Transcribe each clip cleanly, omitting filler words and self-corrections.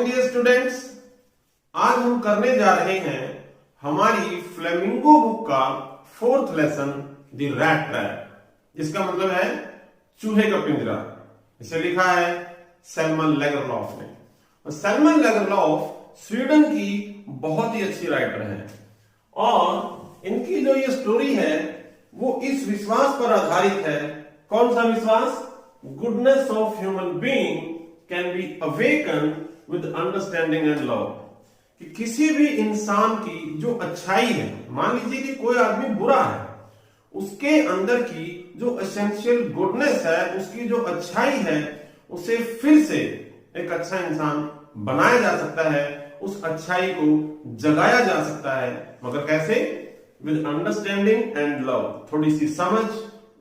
Morning dear students. आज हम करने जा रहे हैं हमारी फ्लेमिंगो बुक का fourth lesson the rat trap, जिसका मतलब है चूहे का पिंजरा। इसे लिखा है सैलमन लेगरलॉफ ने। और सैलमन लेगरलॉफ स्वीडन की बहुत ही अच्छी राइटर है और इनकी जो ये स्टोरी है वो इस विश्वास पर आधारित है। कौन सा विश्वास? Goodness of human being can be awaken with understanding and love. कि किसी भी इंसान की जो अच्छाई है, मान लीजिए कि कोई आदमी बुरा है, उसके अंदर की जो एसेंशियल गुडनेस है, उसकी जो अच्छाई है, उसे फिर से एक अच्छा इंसान बनाया जा सकता है, उस अच्छाई को जगाया जा सकता है। मगर कैसे? विद अंडरस्टैंडिंग एंड लव, थोड़ी सी समझ,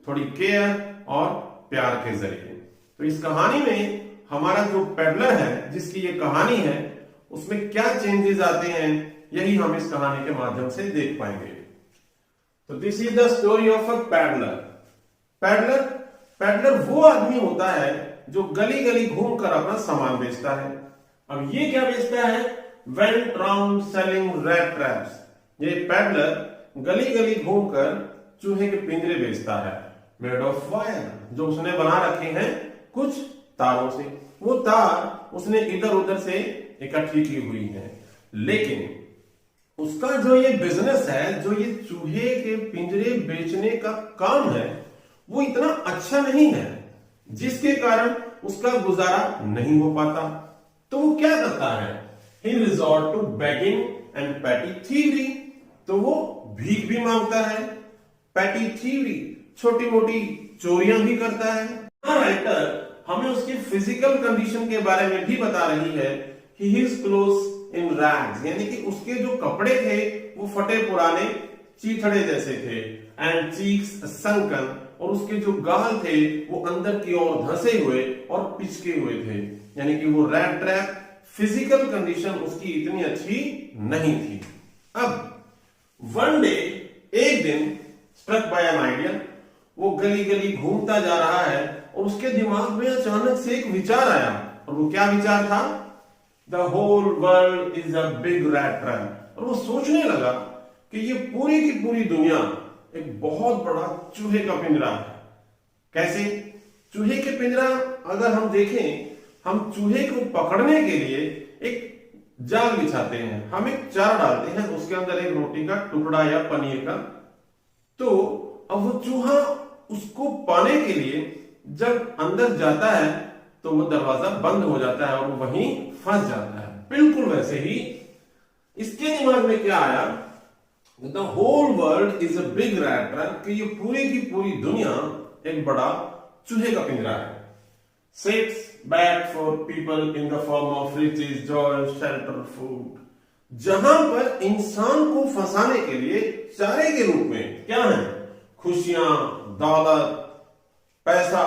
थोड़ी केयर और प्यार के जरिए। तो इस कहानी में हमारा जो पेडलर है, जिसकी ये कहानी है, उसमें क्या चेंजेस आते हैं, यही हम इस कहानी के माध्यम से देख पाएंगे। तो this is the story of a peddler. Peddler peddler वो आदमी होता है जो गली गली घूमकर अपना सामान बेचता है। अब ये क्या बेचता है? Went round selling rat traps. ये पेडलर गली गली घूमकर चूहे के पिंजरे बेचता है, मेड ऑफ वायर, जो उसने बना रखे हैं कुछ तारों से। वो तार उसने इधर उधर से इकट्ठी की हुई है। लेकिन उसका जो ये बिजनेस है, जो ये चूहे के पिंजरे बेचने का काम है, वो इतना अच्छा नहीं है, जिसके कारण उसका गुजारा नहीं हो पाता। तो वो क्या करता है? He resort to begging and petty thievery. तो वो भीख भी मांगता है, पैटी थीवरी, छोटी मोटी चोरियां भी करता है। राइटर हमें उसकी फिजिकल कंडीशन के बारे में भी बता रही है कि his clothes in rags, यानी कि उसके जो कपड़े थे वो फटे पुराने चीथड़े जैसे थे, एंड cheeks sunken, और उसके जो गाल थे वो अंदर की ओर धंसे हुए और पिचके हुए थे। यानी कि वो रैट ट्रैप, फिजिकल कंडीशन उसकी इतनी अच्छी नहीं थी। अब वन डे, एक दिन, स्ट्रक बाय एन आइडिया, वो गली गली घूमता जा रहा है और उसके दिमाग में अचानक से एक विचार आया। और वो क्या विचार था? The whole world is a big rat trap. और वो सोचने लगा कि ये पूरी की पूरी दुनिया एक बहुत बड़ा चूहे का पिंजरा है। कैसे? चूहे के पिंजरा अगर हम देखें, हम चूहे को पकड़ने के लिए एक जाल बिछाते हैं, हम एक चारा डालते हैं, उसके अंदर एक रोटी का टुकड़ा या पनीर का। तो अब वो चूहा उसको पाने के लिए जब अंदर जाता है तो वो दरवाजा बंद हो जाता है और वो वहीं फंस जाता है। बिल्कुल वैसे ही इसके दिमाग में क्या आया? The whole world is a big rat trap, कि ये पूरी की पूरी दुनिया एक बड़ा चूहे का पिंजरा है। Sets back for people in the form of riches, joy, shelter, food. जहां पर इंसान को फंसाने के लिए चारे के रूप में क्या है? खुशियां, दौलत, पैसा,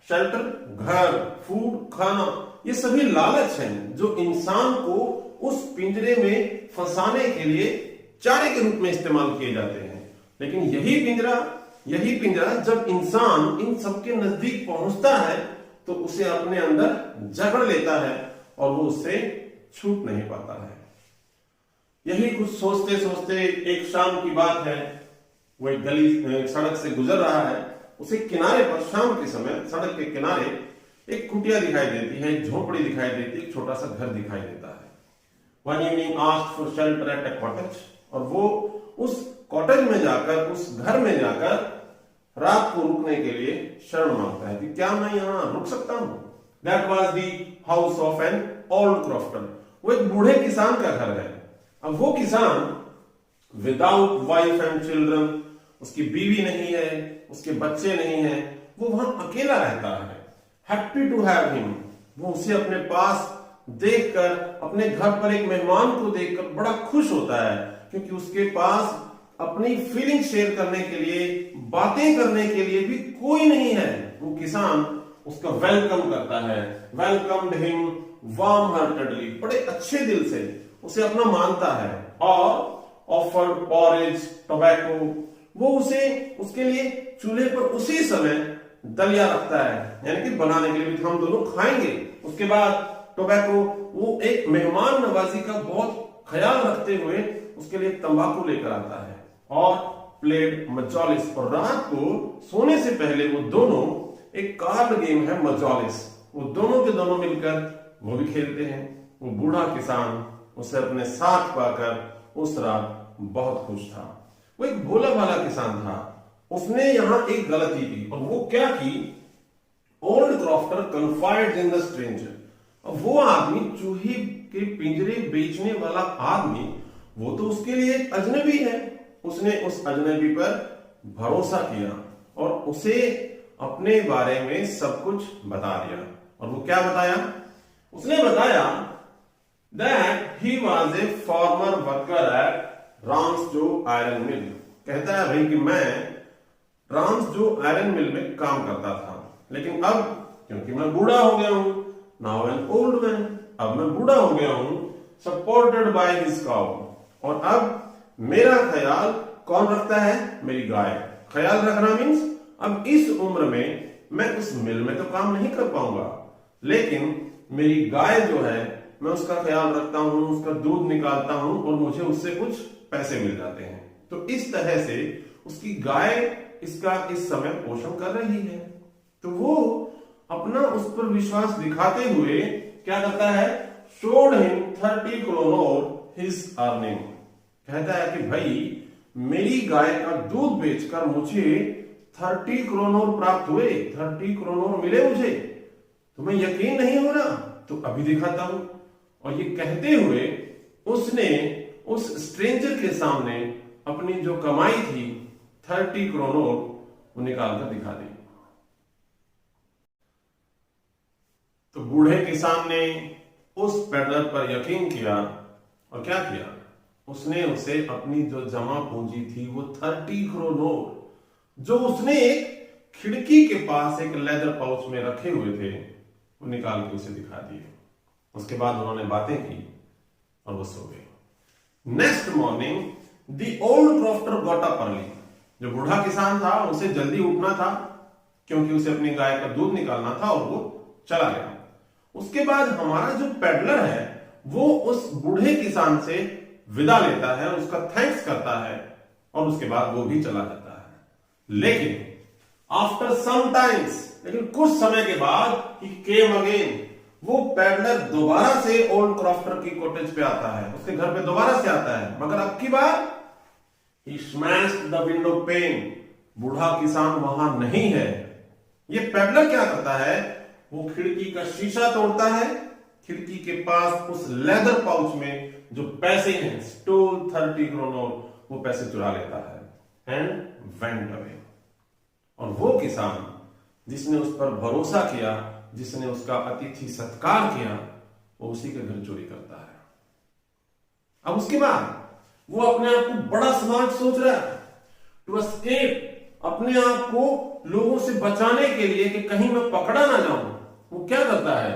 शेल्टर, घर, फूड, खाना, ये सभी लालच हैं जो इंसान को उस पिंजरे में फंसाने के लिए चारे के रूप में इस्तेमाल किए जाते हैं। लेकिन यही पिंजरा जब इंसान इन सबके नजदीक पहुंचता है तो उसे अपने अंदर जकड़ लेता है और वो उससे छूट नहीं पाता है। यही कुछ सोचते सोचते एक शाम की बात है, वो एक गली सड़क से गुजर रहा है। उसे किनारे पर शाम के समय सड़क के किनारे एक कुटिया दिखाई देती है, एक झोपड़ी दिखाई देती है, एक छोटा सा घर दिखाई देता है। One evening asked for shelter at a cottage, और वो उस कॉटेज में जाकर, उस घर में जाकर रात को रुकने के लिए शरण मांगता है कि क्या मैं यहाँ रुक सकता हूँ? That was the house of an old crofter. वो एक बूढ़े किसान का घर है। अब वो किसान विदाउट वाइफ एंड चिल्ड्रन, उसकी बीवी नहीं है, उसके बच्चे नहीं हैं, वो वहां अकेला रहता है। हैप्पी टू हैव हिम, वो उसे अपने पास देखकर, अपने घर पर एक मेहमान को देखकर बड़ा खुश होता है, क्योंकि उसके पास अपनी फीलिंग शेयर करने के लिए, बातें करने के लिए भी कोई नहीं है। वो किसान उसका वेलकम करता है, वेलकम्ड हिम वार्म हार्टेडली, बड़े अच्छे दिल से उसे अपना मानता है। और ऑफर्ड पॉरेज, टोबैको, वो उसके लिए चूल्हे पर उसी समय दलिया रखता है, यानी कि बनाने के लिए भी हम दोनों खाएंगे। उसके बाद टोबैको, वो एक मेहमान नवाजी का बहुत ख्याल रखते हुए उसके लिए तंबाकू लेकर आता है और प्लेड मजॉलिस, और रात को सोने से पहले वो दोनों, एक कार्ड गेम है मजॉलिस, वो दोनों के दोनों मिलकर वो भी खेलते हैं। वो बूढ़ा किसान उसे अपने साथ पाकर उस रात बहुत खुश था। वो एक भोला भाला किसान था। उसने यहां एक गलती की, और वो क्या की, old crofter confide in the stranger. अब वो आदमी, चूहे के पिंजरे बेचने वाला आदमी, वो तो उसके लिए एक अजनबी है। उसने उस अजनबी पर भरोसा किया और उसे अपने बारे में सब कुछ बता दिया। और वो क्या बताया? उसने बताया that he was a former worker at Ramsjo iron mill. कहता है भाई कि मैं राम्सजो आयरन मिल में काम करता था, लेकिन अब क्योंकि मैं बूढ़ा हो गया हूं, नाउ एन ओल्ड मैन, अब मैं बूढ़ा हो गया हूं, सपोर्टेड बाय हिज काउ, और अब मेरा ख्याल कौन रखता है? मेरी गाय। ख्याल रखना मीन्स अब इस उम्र में मैं उस मिल में तो काम नहीं कर पाऊंगा, लेकिन मेरी गाय जो है मैं उसका ख्याल रखता हूं, उसका दूध निकालता हूं और मुझे उससे कुछ पैसे मिल जाते हैं। तो इस तरह से उसकी गाय इसका इस समय पोषण कर रही है। तो वो अपना उस पर विश्वास दिखाते हुए क्या करता है? Showed him 30 kronor his earning. कहता है कि भाई मेरी गाय का दूध बेचकर मुझे 30 क्रोनोर प्राप्त हुए, 30 क्रोनोर मिले मुझे, तुम्हें यकीन नहीं हो रहा? तो अभी दिखाता हूं। और ये कहते हुए उसने उस स्ट्रेंजर के सामने अपनी जो कमाई थी 30 क्रोनोर वो निकाल कर दिखा दी। तो बूढ़े किसान ने उस पेडलर पर यकीन किया और क्या किया? उसने उसे अपनी जो जमा पूंजी थी वो 30 क्रोनोर, जो उसने एक खिड़की के पास एक लेदर पाउच में रखे हुए थे, वो निकाल के उसे दिखा दिए। उसके बाद उन्होंने बातें की और वो सो गए। Next morning the old crofter got up early. जो बूढ़ा किसान था उसे जल्दी उठना था क्योंकि उसे अपनी गाय का दूध निकालना था, और वो चला गया। उसके बाद हमारा जो पेडलर है वो उस बूढ़े किसान से विदा लेता है, उसका थैंक्स करता है और उसके बाद वो भी चला जाता है। लेकिन आफ्टर सम टाइम्स, लेकिन कुछ समय के बाद ही केम अगेन, वो पेडलर दोबारा से ओल्ड क्रॉफ्टर की कॉटेज पे आता है, उसके घर पे दोबारा से आता है, मगर अब की बार ही स्मैश्ड द विंडो पेन। बूढ़ा किसान वहां नहीं है। ये पेडलर क्या करता है? वो खिड़की का शीशा तोड़ता है, खिड़की के पास उस लेदर पाउच में जो पैसे हैं, स्टोल 30 क्रोनोर, वो पैसे चुरा लेता है एंड वेंट अवे। और वो किसान जिसने उस पर भरोसा किया, जिसने उसका अतिथि सत्कार किया, वो उसी के घर चोरी करता है। अब उसके बाद वो अपने आप को बड़ा स्मार्ट सोच रहा है, टू एस्केप, अपने आप को लोगों से बचाने के लिए कि कहीं मैं पकड़ा ना जाऊं। वो क्या करता है?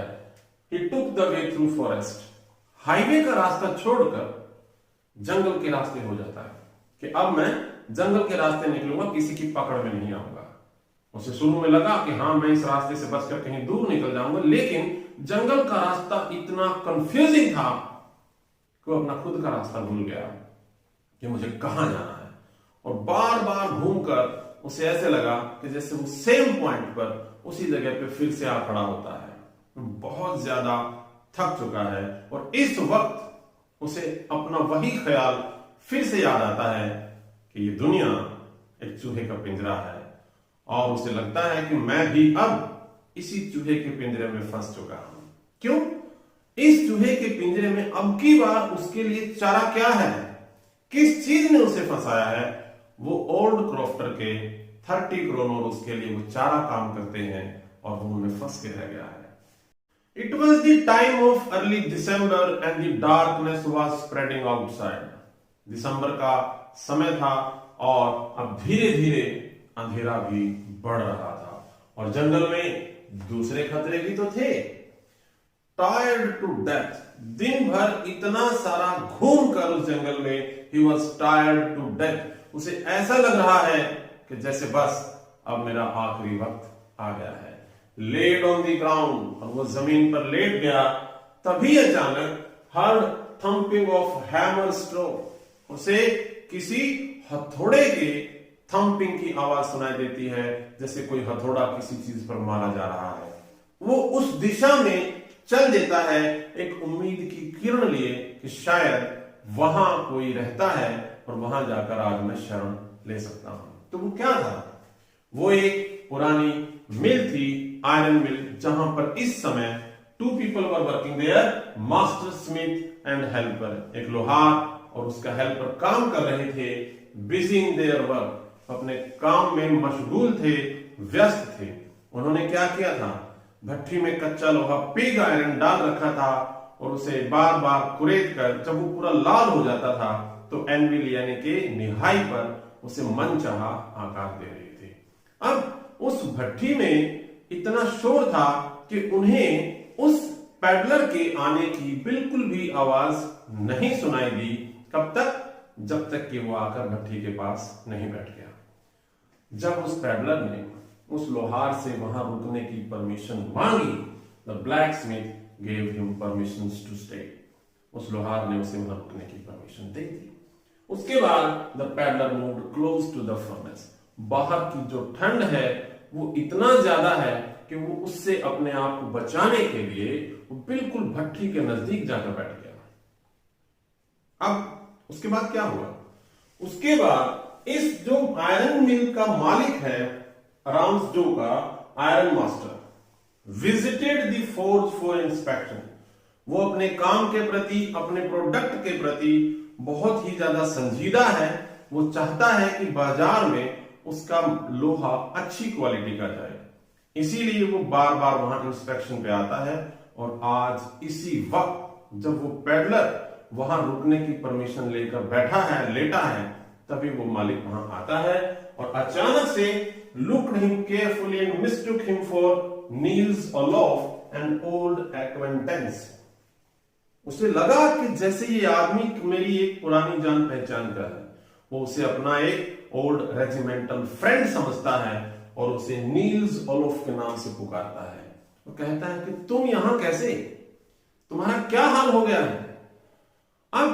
He took the way through forest. Highway का रास्ता छोड़कर जंगल के रास्ते हो जाता है कि अब मैं जंगल के रास्ते निकलूंगा, किसी की पकड़ में नहीं आऊंगा। उसे शुरू में लगा कि हाँ मैं इस रास्ते से बचकर कहीं दूर निकल जाऊंगा, लेकिन जंगल का रास्ता इतना कंफ्यूजिंग था कि वो अपना खुद का रास्ता भूल गया कि मुझे कहां जाना है। और बार बार घूमकर उसे ऐसे लगा कि जैसे वो सेम पॉइंट पर उसी जगह पे फिर से आ खड़ा होता है। बहुत ज्यादा थक चुका है और इस वक्त उसे अपना वही ख्याल फिर से याद आता है कि ये दुनिया एक चूहे का पिंजरा है, और उसे लगता है कि मैं भी अब इसी चूहे के पिंजरे में फंस चुका हूं। क्यों? इस चूहे के पिंजरे में अब की बार उसके लिए चारा क्या है? किस चीज ने उसे फंसाया है? वो ओल्ड क्रॉफ्टर के 30 क्रोनोर उसके लिए वो चारा काम करते हैं और वो उनमें फंस के रह गया है। It was the time of early December and the darkness was spreading outside. दिसंबर का समय था और अब धीरे धीरे अंधेरा भी बढ़ रहा था और जंगल में दूसरे खतरे भी तो थे। Tired to death, दिन भर इतना सारा घूम कर उस जंगल में he was tired to death. उसे ऐसा लग रहा है कि जैसे बस अब मेरा आखिरी वक्त आ गया है। Laid on the ground, और वो जमीन पर लेट गया तभी अचानक heard thumping of hammer stroke, उसे किसी हथौड़े के थम्पिंग की आवाज सुनाई देती है, जैसे कोई हथौड़ा किसी चीज पर मारा जा रहा है। वो उस दिशा में चल देता है एक उम्मीद की किरण लिए कि शायद वहां कोई रहता है और वहां जाकर आज मैं शरण ले सकता हूं। तो वो क्या था? वो एक पुरानी मिल थी, आयरन मिल, जहां पर इस समय 2 people were working there, master smith and helper. एक लोहार और उसका हेल्पर काम कर रहे थे, बिजी इन देयर वर्क, अपने काम में मशगूल थे, व्यस्त थे। उन्होंने क्या किया था? भट्टी में कच्चा लोहा पिग आयरन डाल रखा था और उसे बार बार कुरेद कर जब वो पूरा लाल हो जाता था तो एनविल यानी कि निहाई पर उसे मनचाहा आकार दे रहे थे। अब उस भट्टी में इतना शोर था कि उन्हें उस पैडलर के आने की बिल्कुल भी आवाज नहीं सुनाई दी। कब तक? जब तक कि वो आकर भट्टी के पास नहीं बैठ गया। जब उस पैडलर ने उस लोहार से वहां रुकने की परमिशन मांगी, the blacksmith gave him permission to stay. उस लोहार ने उसे वहां रुकने की परमिशन दे दी। उसके बाद the peddler moved close to the furnace. बाहर की जो ठंड है वो इतना ज्यादा है कि वो उससे अपने आप को बचाने के लिए वो बिल्कुल भट्टी के नजदीक जाकर बैठ गया। अब उसके बाद क्या हुआ? उसके बाद इस जो आयरन मिल का मालिक है, राम्सडो का iron master, visited the forge for inspection. वो अपने काम के प्रति, अपने प्रोडक्ट के प्रति बहुत ही ज्यादा संजीदा है। वो चाहता है कि बाजार में उसका लोहा अच्छी क्वालिटी का जाए, इसीलिए वो बार बार वहां इंस्पेक्शन पे आता है। और आज इसी वक्त जब वो पैडलर वहां रुकने की परमिशन लेकर बैठा है, लेटा है, तभी वो मालिक वहां आता है और अचानक से looked him carefully and mistook him for Niels Olof, an old acquaintance. उसे लगा कि जैसे ये आदमी मेरी एक पुरानी जान पहचान का है। वो उसे अपना एक ओल्ड रेजिमेंटल फ्रेंड समझता है और उसे नील्स ओलोफ के नाम से पुकारता है। वो कहता है कि तुम यहां कैसे, तुम्हारा क्या हाल हो गया है? अब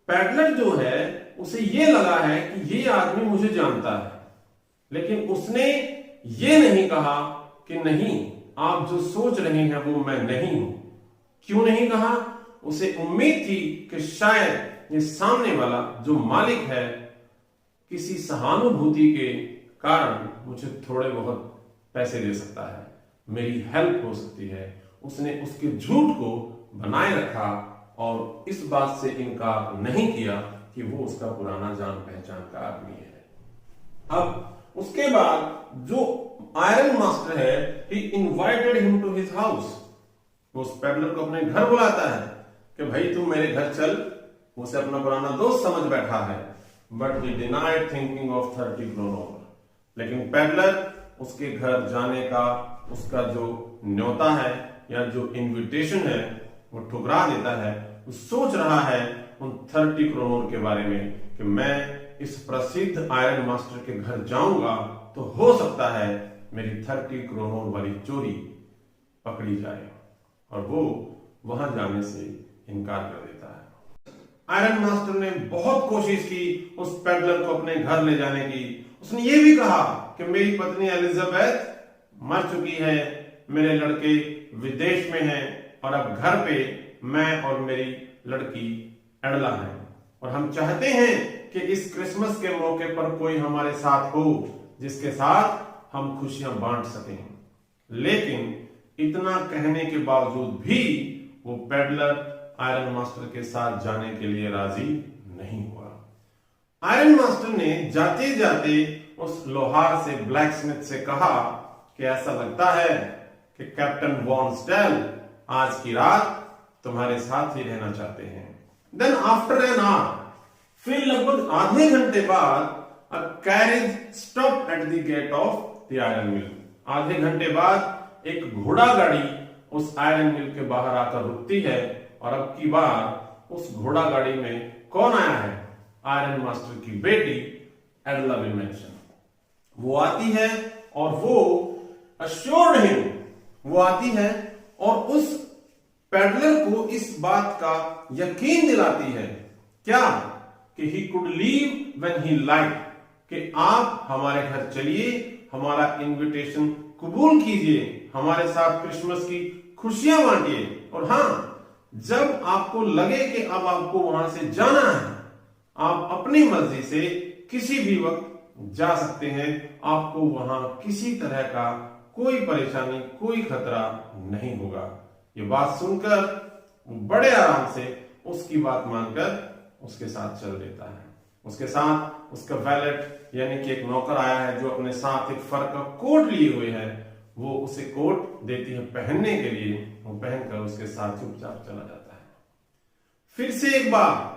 पैडलर जो है उसे ये लगा है कि ये आदमी मुझे जानता है, लेकिन उसने ये नहीं कहा कि नहीं, आप जो सोच रहे हैं वो मैं नहीं हूं। क्यों नहीं कहा? उसे उम्मीद थी कि शायद ये सामने वाला जो मालिक है किसी सहानुभूति के कारण मुझे थोड़े बहुत पैसे दे सकता है, मेरी हेल्प हो सकती है। उसने उसके झूठ को बनाए रखा और इस बात से इनकार नहीं किया कि वो उसका पुराना जान पहचान का आदमी है। अब उसके बाद जो आयरन मास्टर है, he invited him to his house। वो उस पैडलर को अपने घर बुलाता है कि भाई तू मेरे घर चल। उसे अपना पुराना दोस्त समझ बैठा है, but he denied thinking of 30 kroner। लेकिन पैडलर उसके घर जाने का उसका जो न्योता है या जो इनविटेशन है वो ठुकरा देता है। वो सोच रहा है उन 30 करोड़ के बारे में कि मैं इस प्रसिद्ध आयरन मास्टर के घर जाऊंगा तो हो सकता है मेरी 30 करोड़ वाली चोरी पकड़ी जाए, और वो वहां जाने से इनकार कर देता है। आयरन मास्टर ने बहुत कोशिश की उस पैडलर को अपने घर ले जाने की। उसने ये भी कहा कि मेरी पत्नी एलिजाबेथ मर चुकी है, मेरे लड़के विदेश में हैं और अब घर पे मैं और मेरी लड़की एडला है, और हम चाहते हैं कि इस क्रिसमस के मौके पर कोई हमारे साथ हो जिसके साथ हम खुशियां बांट सकें। लेकिन इतना कहने के बावजूद भी वो पैडलर आयरन मास्टर के साथ जाने के लिए राजी नहीं हुआ। आयरन मास्टर ने जाते जाते उस लोहार से, ब्लैक स्मिथ से कहा कि ऐसा लगता है कि कैप्टन वॉन स्टेल आज की रात तुम्हारे साथ ही रहना चाहते हैं। देन आफ्टर एन आवर, फिर लगभग आधे घंटे बाद, a carriage stop at the gate of the iron mill. आधे घंटे बाद एक घोड़ा गाड़ी उस आयरन मिल के बाहर आकर रुकती है, और अब की बार उस घोड़ा गाड़ी में कौन आया है? आयरन मास्टर की बेटी एडला विल्मेंसन। वो आती है और वो अश्योर्ड हिम, वो आती है और उस पेडलर को इस बात का यकीन दिलाती है क्या कि he could leave when he like, कि आप हमारे घर चलिए, हमारा इनविटेशन कबूल कीजिए, हमारे साथ क्रिसमस की खुशियां बांटिए, और हां, जब आपको लगे कि अब आपको वहां से जाना है, आप अपनी मर्जी से किसी भी वक्त जा सकते हैं। आपको वहां किसी तरह का कोई परेशानी, कोई खतरा नहीं होगा। ये बात सुनकर वो बड़े आराम से उसकी बात मानकर उसके साथ चल देता है। उसके साथ उसका वैलेट यानी कि एक नौकर आया है जो अपने साथ एक फर का कोट लिए हुए है। वो उसे कोट देती है पहनने के लिए, वो पहनकर उसके साथ चुपचाप चला जाता है। फिर से एक बार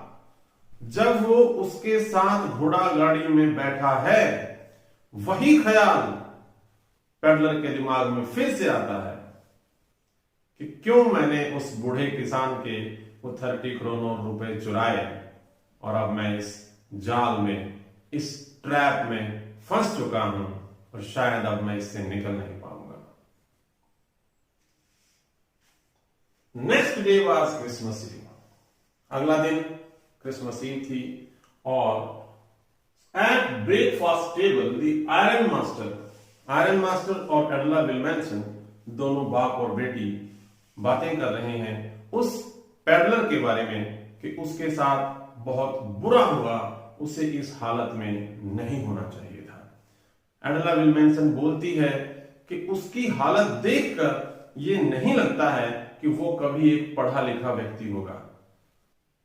जब वो उसके साथ घोड़ा गाड़ी में बैठा है, वही ख्याल पेडलर के दिमाग में फिर से आता है कि क्यों मैंने उस बूढ़े किसान के वो 30 करोड़ रुपए चुराए, और अब मैं इस जाल में, इस ट्रैप में फंस चुका हूं, और शायद अब मैं इससे निकल नहीं पाऊंगा। Next day was Christmas Eve. अगला दिन क्रिसमस ईव थी, और at breakfast table the iron master और एडला विल्मेंसन, दोनों बाप और बेटी, बातें कर रहे हैं उस पेडलर के बारे में कि उसके साथ बहुत बुरा हुआ, उसे इस हालत में नहीं होना चाहिए था। एडला विल्मेंसन बोलती है कि उसकी हालत देखकर ये नहीं लगता है कि वो कभी एक पढ़ा लिखा व्यक्ति होगा।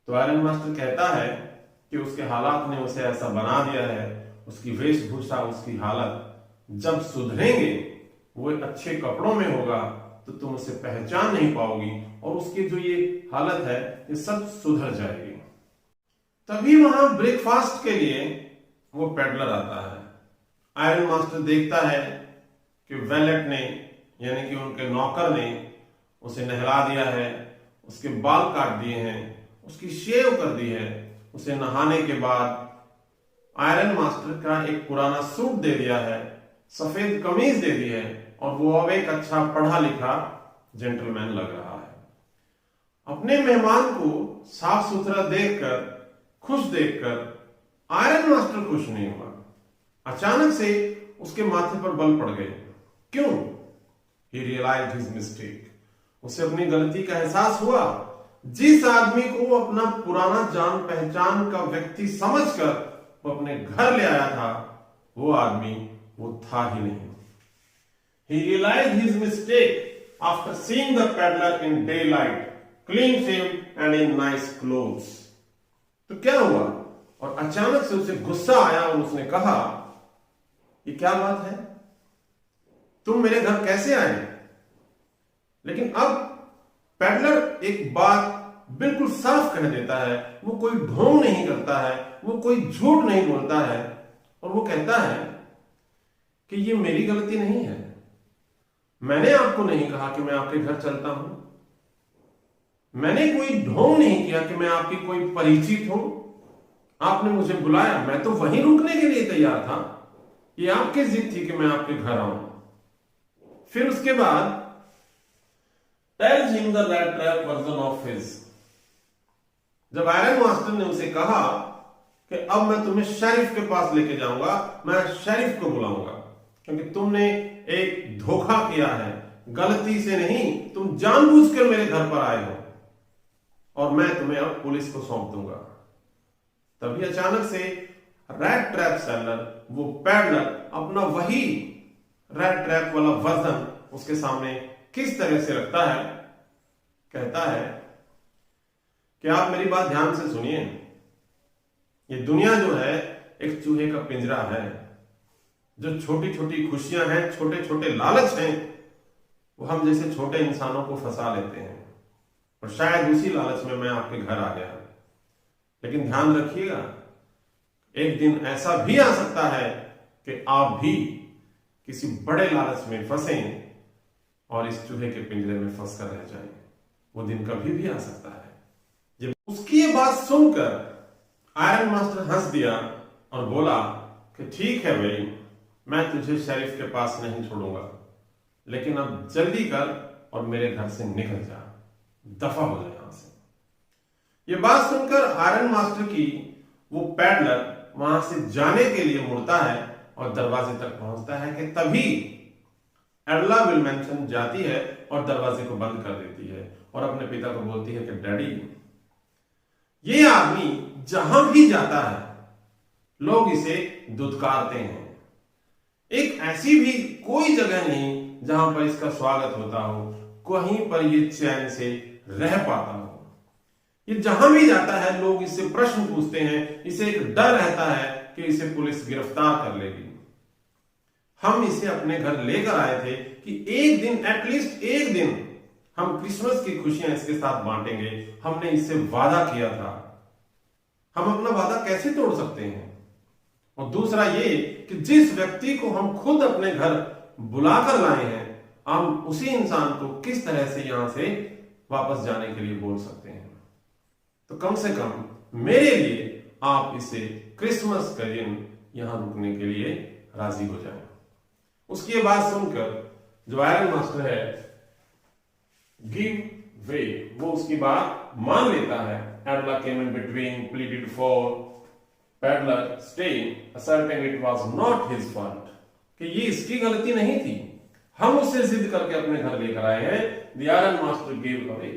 तो आयरन मास्टर कहता है कि उसके हालात ने उसे ऐसा बना दिया है, उसकी वेशभूषा, उसकी हालत, जब सुधरेंगे, वो अच्छे कपड़ों में होगा तो तुम उसे पहचान नहीं पाओगी, और उसकी जो ये हालत है ये सब सुधर जाएगी। तभी वहां ब्रेकफास्ट के लिए वो पेडलर आता है। आयरन मास्टर देखता है कि वैलेट ने, यानी कि उनके नौकर ने उसे नहला दिया है, उसके बाल काट दिए हैं, उसकी शेव कर दी है, उसे नहाने के बाद आयरन मास्टर का एक पुराना सूट दे दिया है, सफेद कमीज दे दी है, और वो अब एक अच्छा पढ़ा लिखा जेंटलमैन लग रहा है। अपने मेहमान को साफ सुथरा देखकर, खुश देखकर आयरन मास्टर खुश नहीं हुआ। अचानक से उसके माथे पर बल पड़ गए। क्यों? He realized his mistake. उसे अपनी गलती का एहसास हुआ। जिस आदमी को वो अपना पुराना जान पहचान का व्यक्ति समझकर वो अपने घर ले आया था, वो आदमी वो था ही नहीं। He realized his mistake after seeing the peddler in daylight, clean shaved and in nice clothes. तो क्या हुआ? और अचानक से उसे गुस्सा आया और उसने कहा, ये क्या बात है, तुम मेरे घर कैसे आए? लेकिन अब पेडलर एक बात बिल्कुल साफ कह देता है, वो कोई ढोंग नहीं करता है, वो कोई झूठ नहीं बोलता है, और वो कहता है कि ये मेरी गलती नहीं है। मैंने आपको नहीं कहा कि मैं आपके घर चलता हूं, मैंने कोई ढोंग नहीं किया कि मैं आपकी कोई परिचित हूं। आपने मुझे बुलाया, मैं तो वहीं रुकने के लिए तैयार था, ये आपकी जिद थी कि मैं आपके घर आऊं। फिर उसके बाद tells him the rat trap version of his। जब आयरन मास्टर ने उसे कहा कि अब मैं तुम्हें शेरिफ के पास लेके जाऊंगा, मैं शेरिफ को बुलाऊंगा, क्योंकि तुमने एक धोखा किया है, गलती से नहीं, तुम जानबूझकर मेरे घर पर आए हो, और मैं तुम्हें अब पुलिस को सौंप दूंगा। तभी अचानक से रैट ट्रैप सेलर, वो पेडलर, अपना वही रैट ट्रैप वाला वर्जन उसके सामने किस तरह से रखता है। कहता है कि आप मेरी बात ध्यान से सुनिए, ये दुनिया जो है एक चूहे का पिंजरा है। जो छोटी छोटी खुशियां हैं, छोटे छोटे लालच हैं, वो हम जैसे छोटे इंसानों को फंसा लेते हैं, और शायद उसी लालच में मैं आपके घर आ गया। लेकिन ध्यान रखिएगा, एक दिन ऐसा भी आ सकता है कि आप भी किसी बड़े लालच में फंसे और इस चूहे के पिंजरे में फंसकर रह जाएं। वो दिन कभी भी आ सकता है। जब उसकी ये बात सुनकर आयरन मास्टर हंस दिया और बोला कि ठीक है भाई, मैं तुझे शेरिफ के पास नहीं छोड़ूंगा, लेकिन अब जल्दी कर और मेरे घर से निकल जा। दफा हो जाए यहां से। ये बात सुनकर आयरन मास्टर की वो पैडलर वहां से जाने के लिए मुड़ता है और दरवाजे तक पहुंचता है कि तभी एडला विल्मेंसन जाती है और दरवाजे को बंद कर देती है और अपने पिता को बोलती है कि डैडी, ये आदमी जहां भी जाता है लोग इसे दुत्कारते हैं। एक ऐसी भी कोई जगह नहीं जहां पर इसका स्वागत होता हो, कहीं पर ये चैन से रह पाता हो। ये जहां भी जाता है लोग इससे प्रश्न पूछते हैं, इसे एक डर रहता है कि इसे पुलिस गिरफ्तार कर लेगी। हम इसे अपने घर लेकर आए थे कि एक दिन, एटलीस्ट एक दिन हम क्रिसमस की खुशियां इसके साथ बांटेंगे। हमने इससे वादा किया था। हम अपना वादा कैसे तोड़ सकते हैं? और दूसरा ये कि जिस व्यक्ति को हम खुद अपने घर बुलाकर लाए हैं, हम उसी इंसान को किस तरह से यहां से वापस जाने के लिए बोल सकते हैं? तो कम से कम मेरे लिए आप इसे क्रिसमस का दिन यहां रुकने के लिए राजी हो जाएं। उसकी ये बात सुनकर जो आयरन मास्टर है, गिव वे, वो उसकी बात मान लेता है। Edla came in between, pleaded for peddler staying, asserting it was not his fault, कि ये इसकी गलती नहीं थी, हम उसे जिद करके अपने घर लेकर आए हैं। The iron master gave away।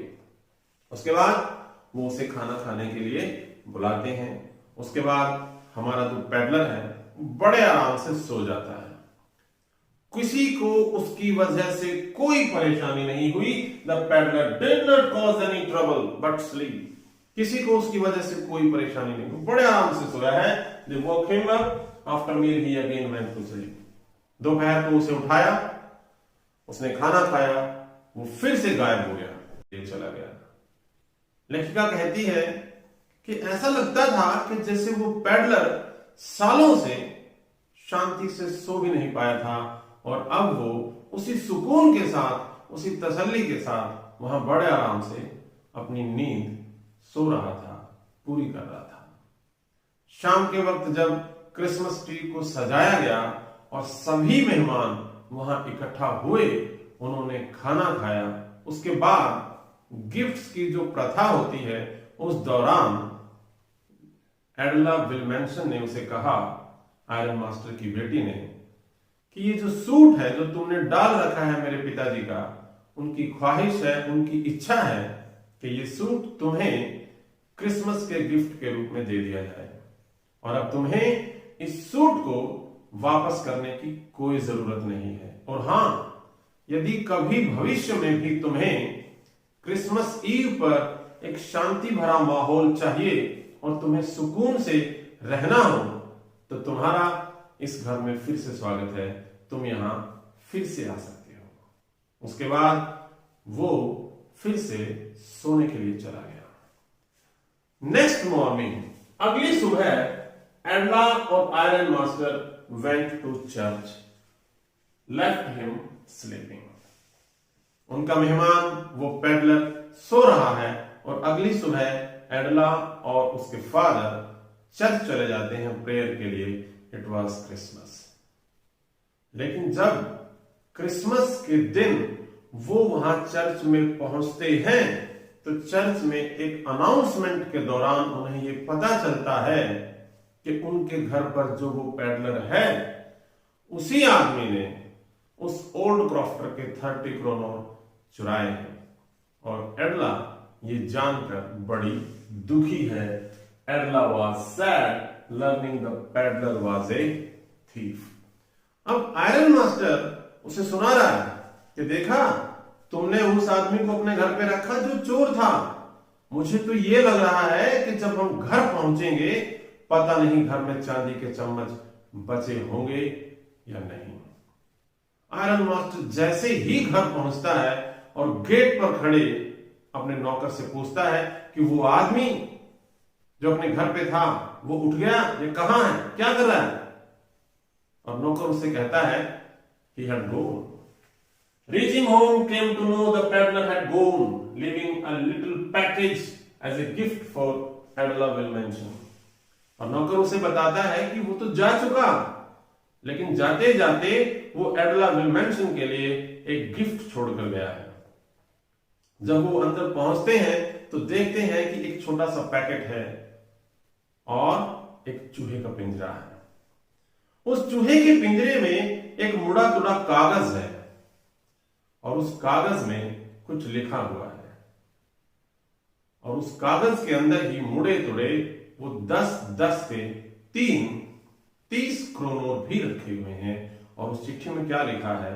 उसके बाद वो उसे खाना खाने के लिए बुलाते हैं। उसके बाद हमारा जो पैडलर है बड़े आराम से सो जाता है। किसी को उसकी वजह से कोई परेशानी नहीं हुई। The peddler did not cause any trouble but sleep. किसी को उसकी वजह से कोई परेशानी नहीं हुई, बड़े आराम से सोया है। They woke him up after meal, he again went to sleep। दोपहर को उसे उठाया, उसने खाना खाया, वो फिर से गायब हो गया, ये चला गया। लेखिका कहती है कि ऐसा लगता था कि जैसे वो पैडलर सालों से शांति से सो भी नहीं पाया था और अब वो उसी सुकून के साथ, उसी तसल्ली के साथ वहां बड़े आराम से अपनी नींद सो रहा था, पूरी कर रहा था। शाम के वक्त जब क्रिसमस ट्री को सजाया गया और सभी मेहमान वहां इकट्ठा हुए, उन्होंने खाना खाया, उसके बाद गिफ्ट्स की जो प्रथा होती है, उस दौरान एडला विल्मेंसन ने उसे कहा, आयरन मास्टर की बेटी ने, कि ये जो सूट है जो तुमने डाल रखा है मेरे पिताजी का, उनकी ख्वाहिश है, उनकी इच्छा है कि ये सूट तुम्हें क्रिसमस के गिफ्ट के रूप में दे दिया जाए और अब तुम्हें इस सूट को वापस करने की कोई जरूरत नहीं है। और हां, यदि कभी भविष्य में भी तुम्हें क्रिसमस ईव पर एक शांति भरा माहौल चाहिए और तुम्हें सुकून से रहना हो, तो तुम्हारा इस घर में फिर से स्वागत है, तुम यहां फिर से आ सकते हो। उसके बाद वो फिर से सोने के लिए चला गया। नेक्स्ट मॉर्निंग, अगली सुबह, एडला और iron master went to church, left him sleeping. उनका मेहमान वो पैडलर सो रहा है और अगली सुबह एडला और उसके फादर चर्च चले जाते हैं प्रेयर के लिए। It was Christmas. लेकिन जब क्रिसमस के दिन वो वहां चर्च में पहुंचते हैं तो चर्च में एक अनाउंसमेंट के दौरान उन्हें ये पता चलता है कि उनके घर पर जो वो पैडलर है, उसी आदमी ने उस ओल्ड क्रॉफ्टर के 30 क्रोनर चुराए हैं। और एडला ये जानकर बड़ी दुखी है। Edla was sad learning the peddler was a thief. अब आयरन मास्टर उसे सुना रहा है कि देखा, तुमने उस आदमी को अपने घर पे रखा जो चोर था। मुझे तो ये लग रहा है कि जब हम घर पहुंचेंगे, पता नहीं घर में चांदी के चम्मच बचे होंगे या नहीं। आयरन मास्टर जैसे ही घर पहुंचता है और गेट पर खड़े अपने नौकर से पूछता है कि वो आदमी जो अपने घर पे था वो उठ गया, ये कहां है, क्या कर रहा है? और नौकर उससे कहता है, he had gone. Reaching home, came to know the peddler had gone, leaving a little package as a gift for Adela Wilmenson. और नौकर उसे बताता है कि वो तो जा चुका, लेकिन जाते जाते वो एडला विल्मेंसन के लिए एक गिफ्ट छोड़कर गया है। जब वो अंदर पहुंचते हैं तो देखते हैं कि एक छोटा सा पैकेट है और एक चूहे का पिंजरा है। उस चूहे के पिंजरे में एक मुड़ा तुड़ा कागज है और उस कागज में कुछ लिखा हुआ है और उस कागज के अंदर ही मुड़े तुड़े वो 10-10 के 30 क्रोनोर भी रखे हुए हैं। और उस चिट्ठी में क्या लिखा है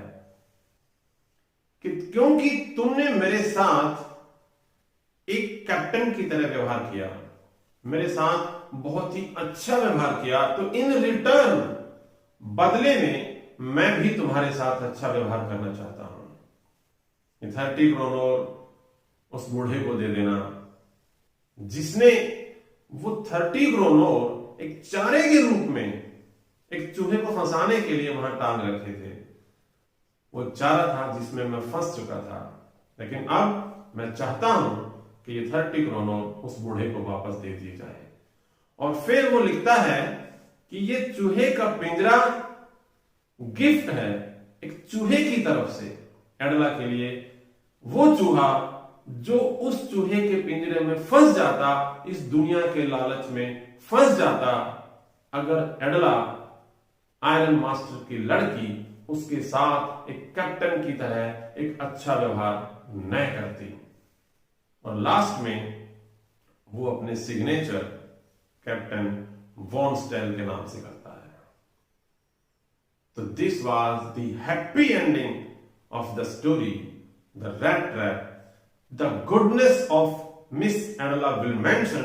कि क्योंकि तुमने मेरे साथ एक कैप्टन की तरह व्यवहार किया, मेरे साथ बहुत ही अच्छा व्यवहार किया, तो इन रिटर्न बदले में मैं भी तुम्हारे साथ अच्छा व्यवहार करना चाहता हूं। 30 क्रोनोर उस बूढ़े को दे देना जिसने वो 30 क्रोनोर एक चारे के रूप में एक चूहे को फंसाने के लिए वहां टांग रखे थे। वो चारा था जिसमें मैं फंस चुका था, लेकिन अब मैं चाहता हूं कि ये 30 क्रोनोर उस बूढ़े को वापस दे दिए जाए। और फिर वो लिखता है कि ये चूहे का पिंजरा गिफ्ट है एक चूहे की तरफ से एडला के लिए। वो चूहा जो उस चूहे के पिंजरे में फंस जाता, इस दुनिया के लालच में फंस जाता, अगर एडला आयरन मास्टर की लड़की उसके साथ एक कैप्टन की तरह एक अच्छा व्यवहार न करती। और लास्ट में वो अपने सिग्नेचर कैप्टन वॉन स्टेल के नाम से करता है। तो this was the happy ending of the story the rat trap. The goodness of miss एडला विलमेंसन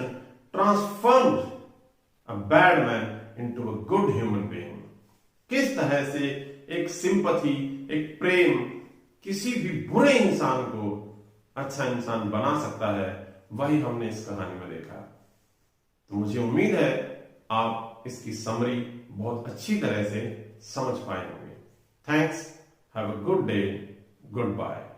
transformed a bad man into a good human being. किस तरह से एक सिंपैथी, एक प्रेम किसी भी बुरे इंसान को अच्छा इंसान बना सकता है, वही हमने इस कहानी में देखा। तो मुझे उम्मीद है आप इसकी समरी बहुत अच्छी तरह से समझ पाए होंगे। Thanks, have a good day, good bye.